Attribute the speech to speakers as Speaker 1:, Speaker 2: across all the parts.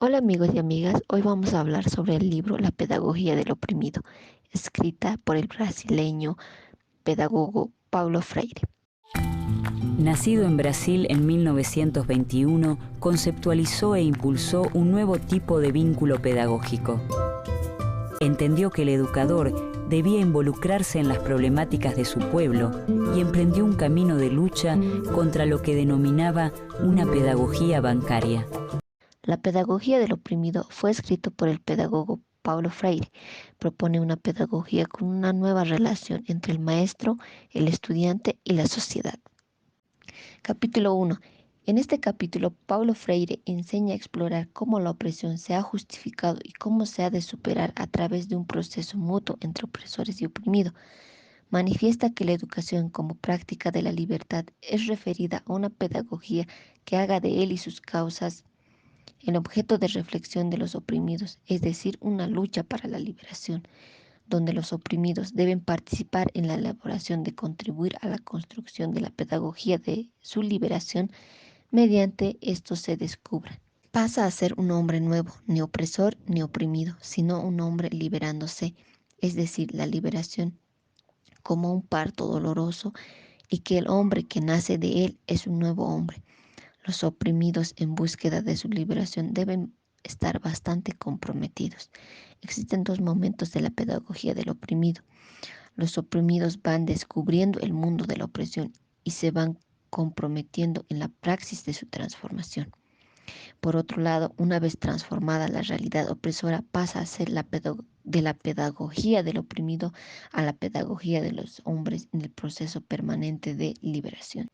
Speaker 1: Hola amigos y amigas, hoy vamos a hablar sobre el libro La pedagogía del oprimido, escrita por el brasileño pedagogo Paulo Freire.
Speaker 2: Nacido en Brasil en 1921, conceptualizó e impulsó un nuevo tipo de vínculo pedagógico. Entendió que el educador debía involucrarse en las problemáticas de su pueblo y emprendió un camino de lucha contra lo que denominaba una pedagogía bancaria.
Speaker 1: La pedagogía del oprimido fue escrito por el pedagogo Paulo Freire. Propone una pedagogía con una nueva relación entre el maestro, el estudiante y la sociedad. Capítulo 1. En este capítulo, Paulo Freire enseña a explorar cómo la opresión se ha justificado y cómo se ha de superar a través de un proceso mutuo entre opresores y oprimido. Manifiesta que la educación como práctica de la libertad es referida a una pedagogía que haga de él y sus causas el objeto de reflexión de los oprimidos, es decir, una lucha para la liberación, donde los oprimidos deben participar en la elaboración de contribuir a la construcción de la pedagogía de su liberación mediante esto se descubra. Pasa a ser un hombre nuevo, ni opresor ni oprimido, sino un hombre liberándose, es decir, la liberación como un parto doloroso y que el hombre que nace de él es un nuevo hombre. Los oprimidos en búsqueda de su liberación deben estar bastante comprometidos. Existen dos momentos de la pedagogía del oprimido. Los oprimidos van descubriendo el mundo de la opresión y se van comprometiendo en la praxis de su transformación. Por otro lado, una vez transformada la realidad opresora, pasa a ser de la pedagogía del oprimido a la pedagogía de los hombres en el proceso permanente de liberación.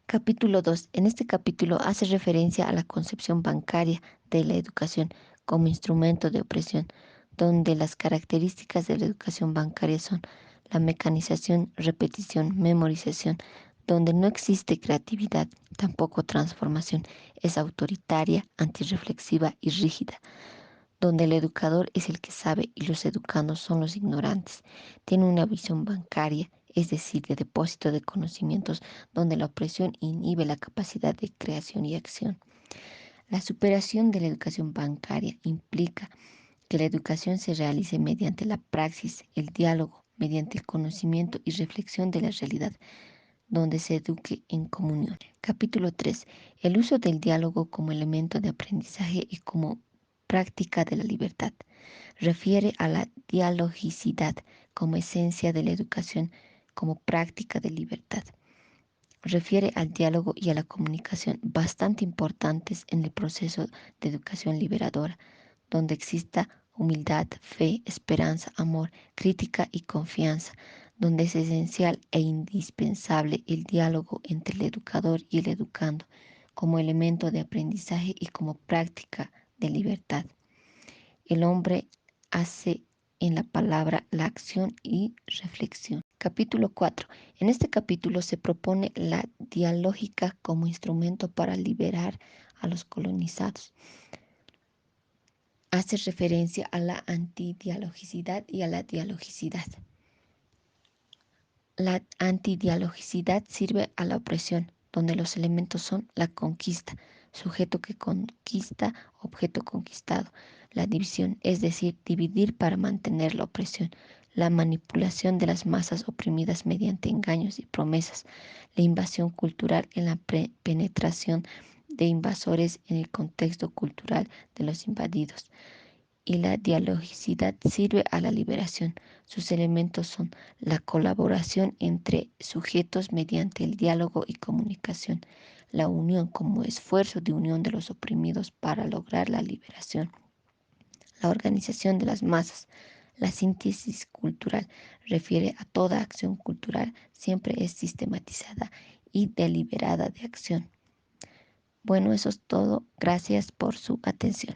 Speaker 1: Capítulo 2. En este capítulo hace referencia a la concepción bancaria de la educación como instrumento de opresión, donde las características de la educación bancaria son la mecanización, repetición, memorización, donde no existe creatividad, tampoco transformación, es autoritaria, antirreflexiva y rígida, donde el educador es el que sabe y los educandos son los ignorantes. Tiene una visión bancaria, es decir, de depósito de conocimientos, donde la opresión inhibe la capacidad de creación y acción. La superación de la educación bancaria implica que la educación se realice mediante la praxis, el diálogo, mediante el conocimiento y reflexión de la realidad, donde se eduque en comunión. Capítulo 3. El uso del diálogo como elemento de aprendizaje y como práctica de la libertad. Refiere a la dialogicidad como esencia de la educación como práctica de libertad. Refiere al diálogo y a la comunicación bastante importantes en el proceso de educación liberadora, donde exista humildad, fe, esperanza, amor, crítica y confianza, donde es esencial e indispensable el diálogo entre el educador y el educando como elemento de aprendizaje y como práctica de libertad. El hombre hace en la palabra la acción y reflexión. Capítulo 4. En este capítulo se propone la dialógica como instrumento para liberar a los colonizados. Hace referencia a la antidialogicidad y a la dialogicidad. La antidialogicidad sirve a la opresión, donde los elementos son la conquista, sujeto que conquista, objeto conquistado, la división, es decir, dividir para mantener la opresión, la manipulación de las masas oprimidas mediante engaños y promesas, la invasión cultural en la penetración de invasores en el contexto cultural de los invadidos. Y la dialogicidad sirve a la liberación. Sus elementos son la colaboración entre sujetos mediante el diálogo y comunicación, la unión como esfuerzo de unión de los oprimidos para lograr la liberación, la organización de las masas. La síntesis cultural refiere a toda acción cultural, siempre es sistematizada y deliberada de acción. Bueno, eso es todo. Gracias por su atención.